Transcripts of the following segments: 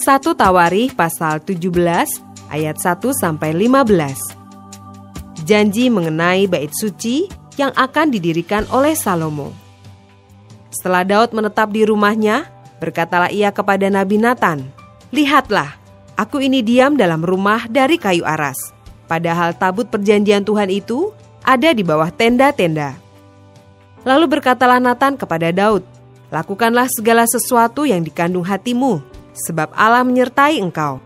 1 Tawarikh pasal 17 ayat 1-15. Janji mengenai bait suci yang akan didirikan oleh Salomo. Setelah Daud menetap di rumahnya, berkatalah ia kepada Nabi Natan, "Lihatlah, aku ini diam dalam rumah dari kayu aras, padahal tabut perjanjian Tuhan itu ada di bawah tenda-tenda." Lalu berkatalah Natan kepada Daud, "Lakukanlah segala sesuatu yang dikandung hatimu, sebab Allah menyertai engkau."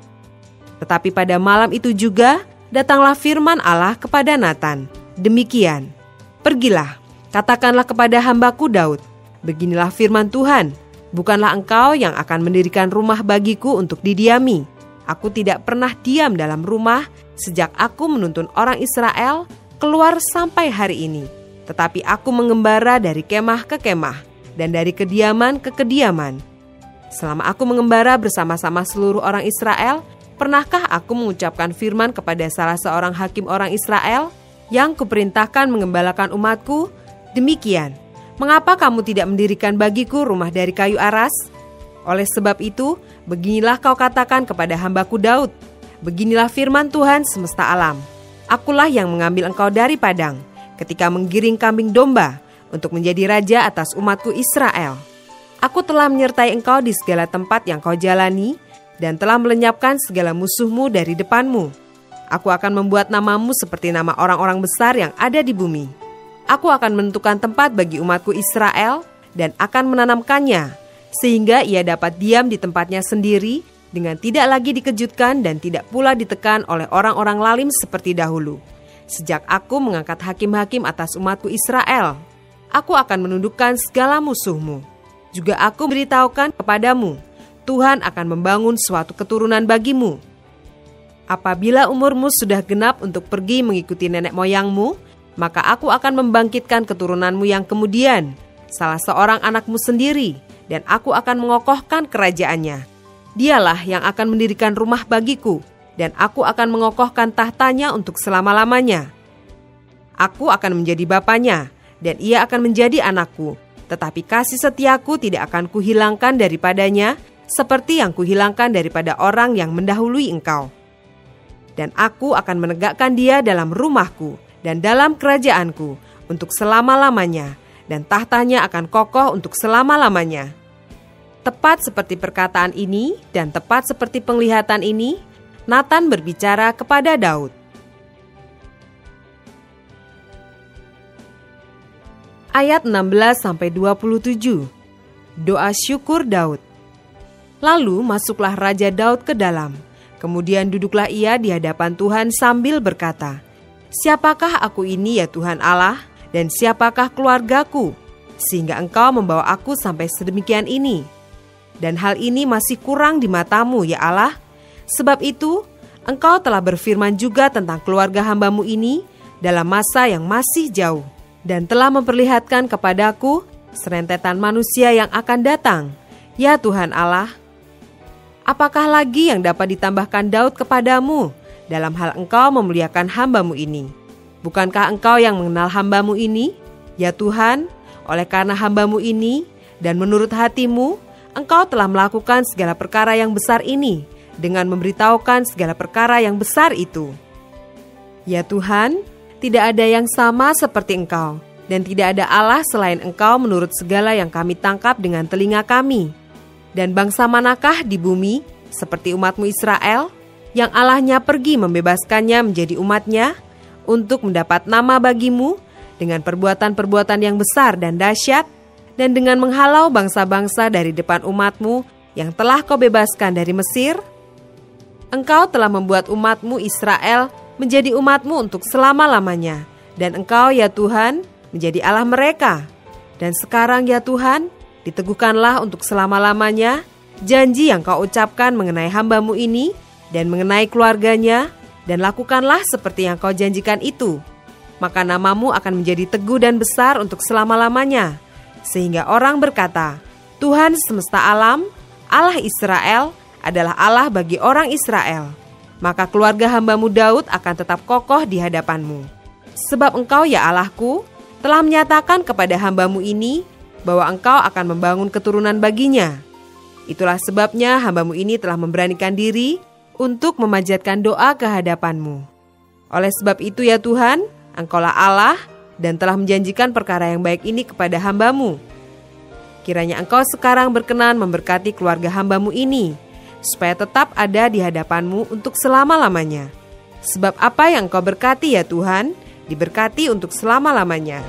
Tetapi pada malam itu juga datanglah firman Allah kepada Natan, demikian, "Pergilah, katakanlah kepada hambaku Daud, beginilah firman Tuhan, bukanlah engkau yang akan mendirikan rumah bagiku untuk didiami. Aku tidak pernah diam dalam rumah sejak aku menuntun orang Israel keluar sampai hari ini. Tetapi aku mengembara dari kemah ke kemah dan dari kediaman ke kediaman. Selama aku mengembara bersama-sama seluruh orang Israel, pernahkah aku mengucapkan firman kepada salah seorang hakim orang Israel yang kuperintahkan mengembalakan umatku, demikian, mengapa kamu tidak mendirikan bagiku rumah dari kayu aras? Oleh sebab itu, beginilah kau katakan kepada hambaku Daud, beginilah firman Tuhan semesta alam. Akulah yang mengambil engkau dari padang, ketika menggiring kambing domba, untuk menjadi raja atas umatku Israel. Aku telah menyertai engkau di segala tempat yang kau jalani, dan telah melenyapkan segala musuhmu dari depanmu. Aku akan membuat namamu seperti nama orang-orang besar yang ada di bumi. Aku akan menentukan tempat bagi umatku Israel, dan akan menanamkannya, sehingga ia dapat diam di tempatnya sendiri, dengan tidak lagi dikejutkan dan tidak pula ditekan oleh orang-orang lalim seperti dahulu. Sejak aku mengangkat hakim-hakim atas umatku Israel, aku akan menundukkan segala musuhmu. Juga aku beritahukan kepadamu, Tuhan akan membangun suatu keturunan bagimu. Apabila umurmu sudah genap untuk pergi mengikuti nenek moyangmu, maka aku akan membangkitkan keturunanmu yang kemudian, salah seorang anakmu sendiri, dan aku akan mengokohkan kerajaannya. Dialah yang akan mendirikan rumah bagiku, dan aku akan mengokohkan tahtanya untuk selama-lamanya. Aku akan menjadi bapanya, dan ia akan menjadi anakku, tetapi kasih setiaku tidak akan kuhilangkan daripadanya, seperti yang kuhilangkan daripada orang yang mendahului engkau. Dan aku akan menegakkan dia dalam rumahku dan dalam kerajaanku untuk selama-lamanya, dan tahtanya akan kokoh untuk selama-lamanya. Tepat seperti perkataan ini dan tepat seperti penglihatan ini, Natan berbicara kepada Daud. Ayat 16-27. Doa syukur Daud. Lalu masuklah Raja Daud ke dalam. Kemudian duduklah ia di hadapan Tuhan sambil berkata, "Siapakah aku ini ya Tuhan Allah, dan siapakah keluargaku, sehingga engkau membawa aku sampai sedemikian ini? Dan hal ini masih kurang di matamu ya Allah. Sebab itu, engkau telah berfirman juga tentang keluarga hambamu ini dalam masa yang masih jauh, dan telah memperlihatkan kepadaku serentetan manusia yang akan datang, ya Tuhan Allah. Apakah lagi yang dapat ditambahkan Daud kepadamu dalam hal engkau memuliakan hambamu ini? Bukankah engkau yang mengenal hambamu ini, ya Tuhan? Oleh karena hambamu ini, dan menurut hatimu, engkau telah melakukan segala perkara yang besar ini, dengan memberitahukan segala perkara yang besar itu. Ya Tuhan, tidak ada yang sama seperti engkau, dan tidak ada Allah selain engkau menurut segala yang kami tangkap dengan telinga kami. Dan bangsa manakah di bumi, seperti umatmu Israel, yang Allahnya pergi membebaskannya menjadi umatnya, untuk mendapat nama bagimu, dengan perbuatan-perbuatan yang besar dan dahsyat, dan dengan menghalau bangsa-bangsa dari depan umatmu, yang telah kau bebaskan dari Mesir? Engkau telah membuat umatmu Israel menjadi umatmu untuk selama-lamanya, dan engkau ya Tuhan, menjadi Allah mereka. Dan sekarang ya Tuhan, diteguhkanlah untuk selama-lamanya janji yang kau ucapkan mengenai hambamu ini dan mengenai keluarganya, dan lakukanlah seperti yang kau janjikan itu. Maka namamu akan menjadi teguh dan besar untuk selama-lamanya, sehingga orang berkata, Tuhan semesta alam, Allah Israel, adalah Allah bagi orang Israel. Maka keluarga hambamu Daud akan tetap kokoh di hadapanmu. Sebab engkau ya Allahku, telah menyatakan kepada hambamu ini, bahwa engkau akan membangun keturunan baginya. Itulah sebabnya hamba-Mu ini telah memberanikan diri untuk memanjatkan doa ke hadapan-Mu. Oleh sebab itu ya Tuhan, Engkaulah Allah dan telah menjanjikan perkara yang baik ini kepada hamba-Mu. Kiranya Engkau sekarang berkenan memberkati keluarga hamba-Mu ini, supaya tetap ada di hadapan-Mu untuk selama-lamanya. Sebab apa yang Engkau berkati ya Tuhan, diberkati untuk selama-lamanya.